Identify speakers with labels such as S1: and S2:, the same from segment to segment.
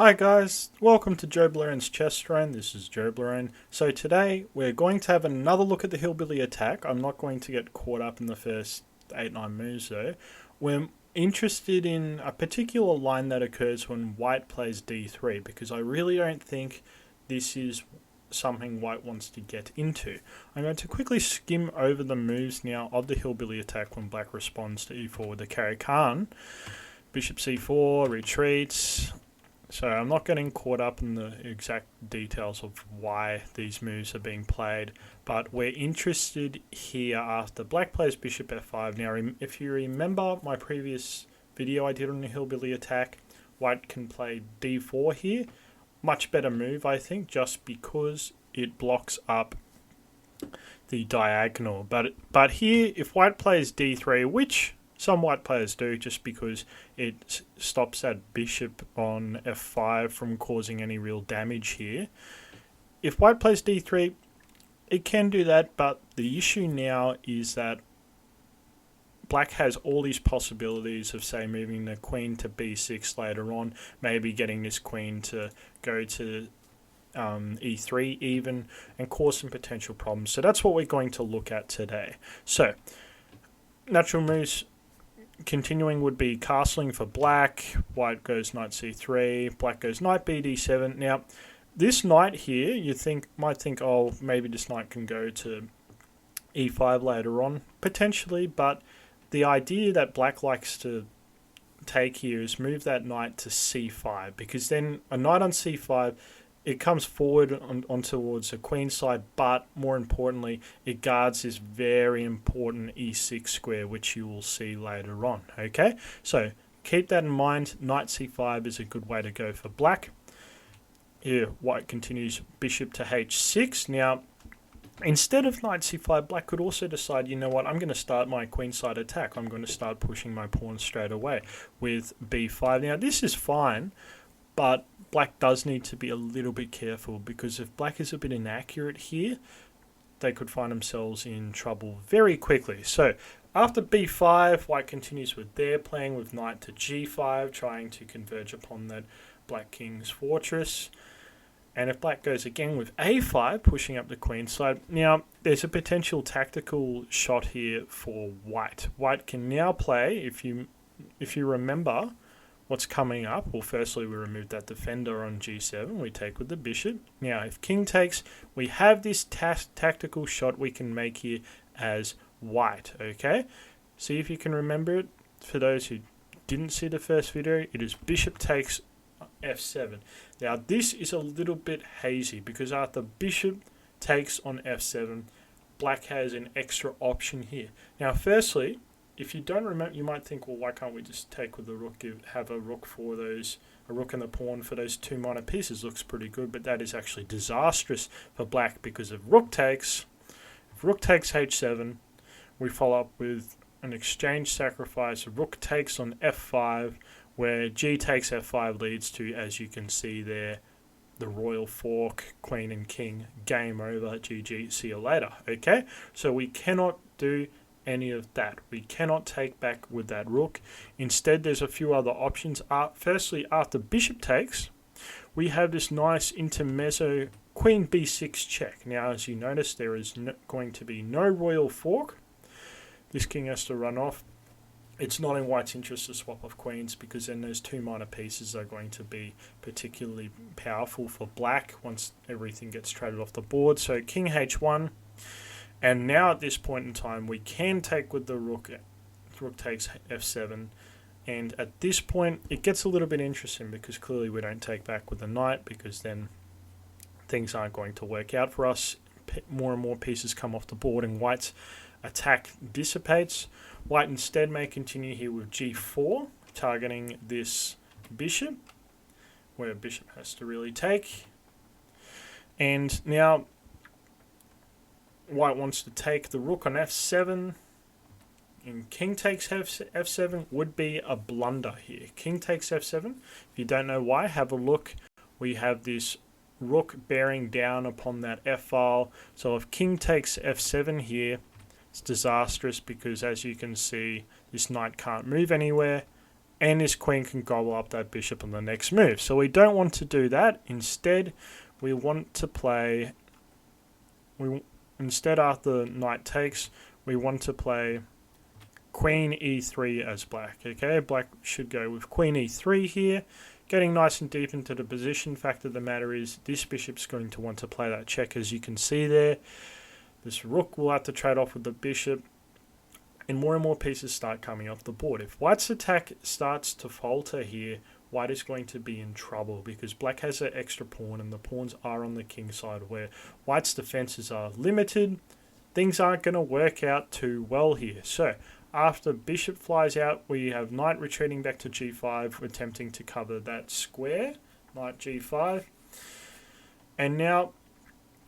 S1: Hi guys, welcome to Joebleroneschessthrone. This is Joeblerone. So today we're going to have another look at the Hillbilly attack. I'm not going to get caught up in the first 8-9 moves though. We're interested in a particular line that occurs when white plays d3 because I really don't think this is something white wants to get into. I'm going to quickly skim over the moves now of the Hillbilly attack when black responds to e4 with the Caro-Kann. Bishop c4, retreats. So I'm not getting caught up in the exact details of why these moves are being played, but we're interested here after black plays bishop f5. Now, if you remember my previous video I did on the Hillbilly attack, white can play d4 here. Much better move, I think, just because it blocks up the diagonal. But here, if white plays d3, which some white players do, just because it stops that bishop on f5 from causing any real damage here. If white plays d3, it can do that, but the issue now is that black has all these possibilities of, say, moving the queen to b6 later on, maybe getting this queen to go to e3 even, and cause some potential problems. So that's what we're going to look at today. So, natural moves continuing would be castling for black. White goes knight c3, black goes knight bd7. Now, this knight here, you might think, oh, maybe this knight can go to e5 later on, potentially, but the idea that black likes to take here is move that knight to c5, because then a knight on c5, it comes forward on towards the queen side, but more importantly, it guards this very important e6 square, which you will see later on. Okay, so keep that in mind. Knight c5 is a good way to go for black. Here, white continues bishop to h6. Now, instead of knight c5, black could also decide, you know what, I'm going to start my queenside attack. I'm going to start pushing my pawn straight away with b5. Now, this is fine, but black does need to be a little bit careful, because if black is a bit inaccurate here, they could find themselves in trouble very quickly. So after b5, white continues with their playing with knight to g5, trying to converge upon that black king's fortress. And if black goes again with a5, pushing up the queen side, now there's a potential tactical shot here for white. White can now play, if you remember what's coming up. Well, firstly, we remove that defender on g7. We take with the bishop. Now, if king takes, we have this tactical shot we can make here as white, okay? See if you can remember it. For those who didn't see the first video, it is bishop takes f7. Now, this is a little bit hazy, because after bishop takes on f7, black has an extra option here. Now, firstly, if you don't remember, you might think, well, why can't we just take with the rook, have a rook and the pawn for those two minor pieces? Looks pretty good, but that is actually disastrous for black, because if rook takes h7, we follow up with an exchange sacrifice. Rook takes on f5, where g takes f5 leads to, as you can see there, the royal fork, queen and king, game over, GG, see you later. Okay, so we cannot do any of that. We cannot take back with that rook. Instead, there's a few other options. Firstly, after bishop takes, we have this nice intermezzo queen b6 check. Now, as you notice, there is going to be no royal fork. This king has to run off. It's not in white's interest to swap off queens, because then those two minor pieces are going to be particularly powerful for black once everything gets traded off the board. So king h1. And now at this point in time, we can take with the rook. Rook takes f7. And at this point, it gets a little bit interesting, because clearly we don't take back with the knight, because then things aren't going to work out for us. More and more pieces come off the board, and white's attack dissipates. White instead may continue here with g4, targeting this bishop, where bishop has to really take. And now white wants to take the rook on f7, and king takes f7 would be a blunder here. King takes f7. If you don't know why, have a look. We have this rook bearing down upon that f-file. So if king takes f7 here, it's disastrous, because as you can see, this knight can't move anywhere. and this queen can gobble up that bishop on the next move. So we don't want to do that. Instead, we want to play... Instead, after knight takes, we want to play queen e3 as black. Okay, black should go with queen e3 here, getting nice and deep into the position. Fact of the matter is, this bishop's going to want to play that check, as you can see there. This rook will have to trade off with the bishop, and more pieces start coming off the board. If white's attack starts to falter here, white is going to be in trouble, because black has an extra pawn and the pawns are on the king side, where white's defenses are limited. Things aren't going to work out too well here. So after bishop flies out, we have knight retreating back to g5, attempting to cover that square. Knight g5. And now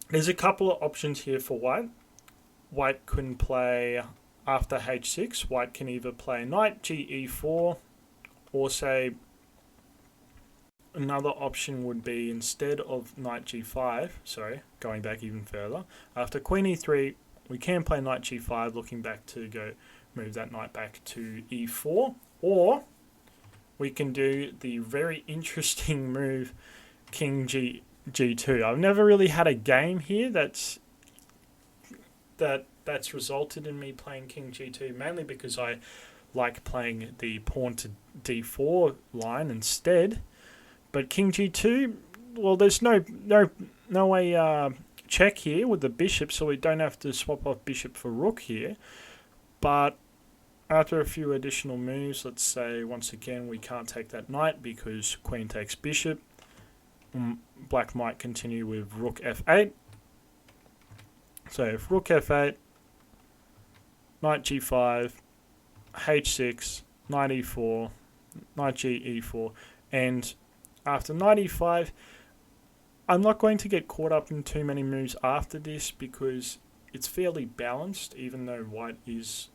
S1: there's a couple of options here for white. White can play, after h6, white can either play knight ge4, or say another option would be, instead of knight g5, going back even further, after queen e3, we can play knight g5, looking back to go move that knight back to e4, or we can do the very interesting move king g2. I've never really had a game here that's resulted in me playing king g2, mainly because I like playing the pawn to d4 line instead. But king g2, well, there's no way check here with the bishop, so we don't have to swap off bishop for rook here. But after a few additional moves, let's say once again we can't take that knight because queen takes bishop. Black might continue with rook f8. So if rook f8, knight g5, h6, knight e4, knight g e4, and after knight e5, I'm not going to get caught up in too many moves after this, because it's fairly balanced, even though white is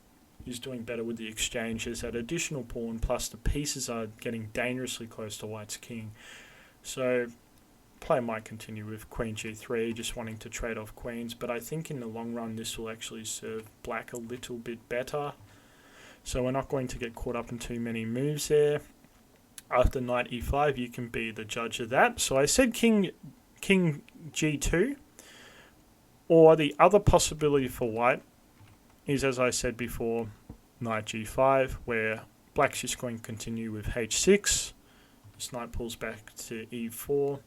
S1: doing better with the exchange. There's that additional pawn, plus the pieces are getting dangerously close to white's king. So play might continue with queen g3, just wanting to trade off queens, but I think in the long run this will actually serve black a little bit better. So we're not going to get caught up in too many moves there. After knight e5, you can be the judge of that. So I said king g2, or the other possibility for white is, as I said before, knight g5, where black's just going to continue with h6. This knight pulls back to e4.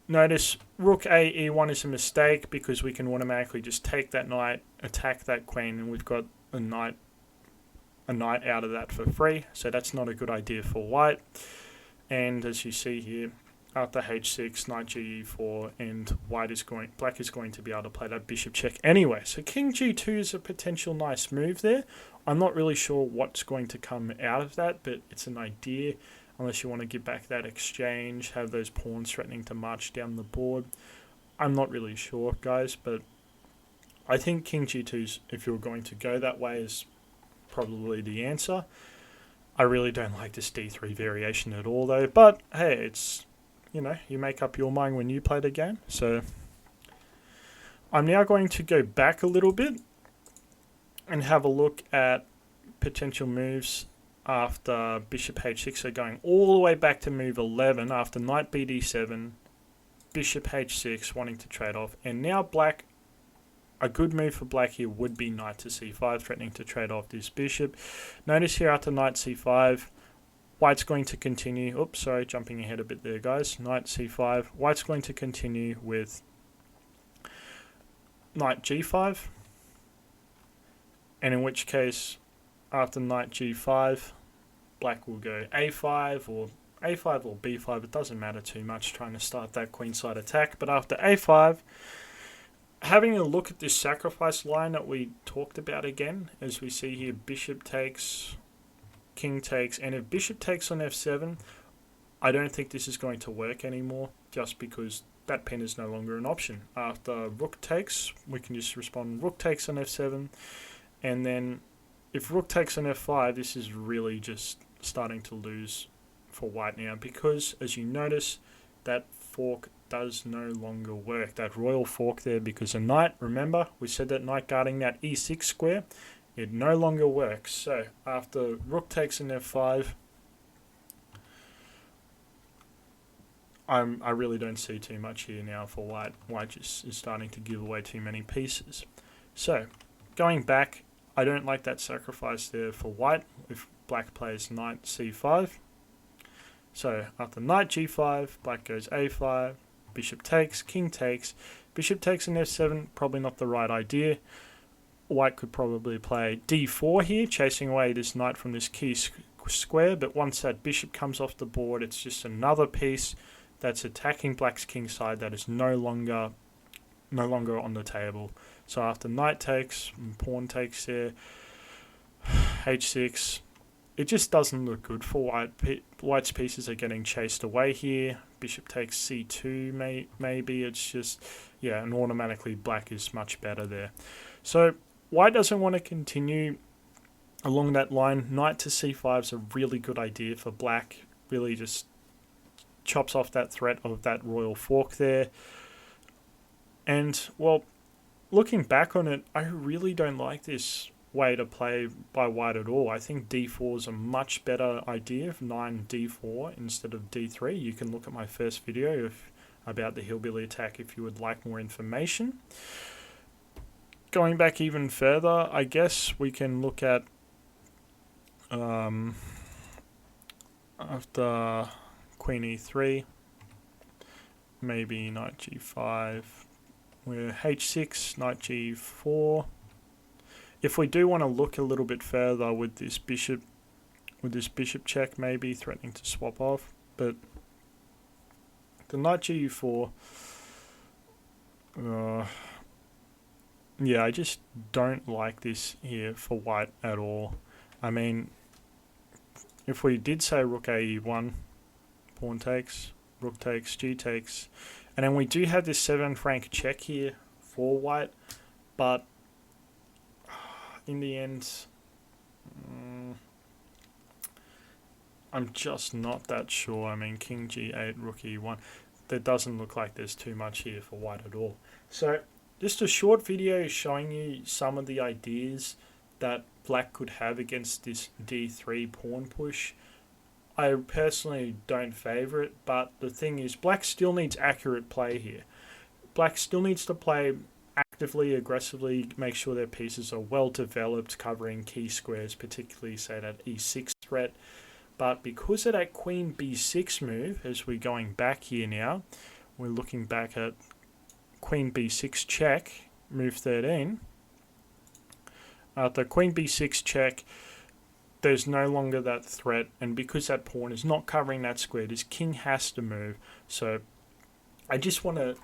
S1: Notice rook a e1 is a mistake, because we can automatically just take that knight, attack that queen, and we've got a knight out of that for free. So that's not a good idea for white. And as you see here, after h6, knight ge4, and black is going to be able to play that bishop check anyway. So king g2 is a potential nice move there. I'm not really sure what's going to come out of that, but it's an idea, unless you want to get back that exchange, have those pawns threatening to march down the board. I'm not really sure, guys, but I think king g2, if you're going to go that way, is probably the answer. I really don't like this d3 variation at all, though, but hey, it's, you make up your mind when you play the game. So I'm now going to go back a little bit and have a look at potential moves after bishop h6. So going all the way back to move 11, after knight bd7, bishop h6, wanting to trade off. And now black, a good move for black here would be knight to c5, threatening to trade off this bishop. Notice here after knight c5, white's going to continue. Oops, sorry, jumping ahead a bit there, guys. Knight c5. White's going to continue with knight g5. And in which case, after knight g5, black will go a5 or b5. It doesn't matter too much, trying to start that queenside attack. But after a5, having a look at this sacrifice line that we talked about again, as we see here, bishop takes, king takes, and if bishop takes on f7, I don't think this is going to work anymore, just because that pin is no longer an option. After rook takes, we can just respond rook takes on f7, and then if rook takes on f5, this is really just starting to lose for white now, because as you notice, that fork does no longer work, that royal fork there, because a knight, remember, we said that knight guarding that e6 square, it no longer works. So after rook takes an f5, I really don't see too much here now for white. White just is starting to give away too many pieces. So going back, I don't like that sacrifice there for white if black plays knight c5. So after knight g5, black goes a5, bishop takes, king takes, bishop takes an f7, probably not the right idea. White could probably play d4 here, chasing away this knight from this key square, but once that bishop comes off the board, it's just another piece that's attacking black's king side that is no longer on the table. So after knight takes, pawn takes there, h6, it just doesn't look good for white. White's pieces are getting chased away here. Bishop takes c2, maybe. It's just, yeah, and automatically black is much better there. So white doesn't want to continue along that line. Knight to c5 is a really good idea for black. Really just chops off that threat of that royal fork there. And, well, looking back on it, I really don't like this way to play by white at all. I think d4 is a much better idea, 9 d4 instead of d3. You can look at my first video about the Hillbilly attack if you would like more information. Going back even further, I guess we can look at after queen e3, maybe knight g5, we're h6, knight g4. If we do want to look a little bit further with this bishop check, maybe threatening to swap off, but the knight g4, yeah, I just don't like this here for white at all. I mean, if we did say rook a1, pawn takes, rook takes, g takes, and then we do have this 7 franc check here for white, but in the end, I'm just not that sure. I mean, king g8, rook e1, there doesn't look like there's too much here for white at all. So just a short video showing you some of the ideas that black could have against this d3 pawn push. I personally don't favour it, but the thing is, black still needs accurate play here. Black still needs to play actively, aggressively, make sure their pieces are well developed, covering key squares, particularly say that e6 threat. But because of that queen b6 move, as we're going back here now, we're looking back at queen b6 check, move 13. After queen b6 check, there's no longer that threat, and because that pawn is not covering that square, this king has to move. So I just want to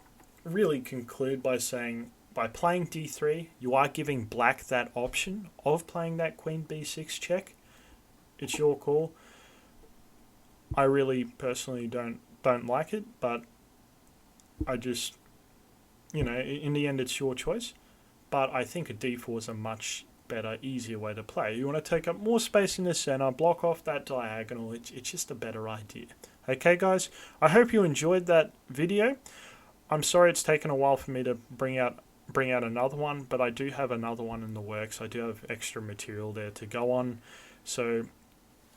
S1: really conclude by saying, by playing d3, you are giving black that option of playing that queen b6 check. It's your call. I really personally don't like it, but I just, you know, in the end it's your choice. But I think a d4 is a much better, easier way to play. You want to take up more space in the center, block off that diagonal. It's just a better idea. Okay, guys, I hope you enjoyed that video. I'm sorry it's taken a while for me to bring out another one, but I do have another one in the works. I do have extra material there to go on, so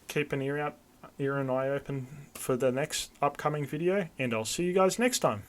S1: keep an ear and eye open for the next upcoming video, and I'll see you guys next time.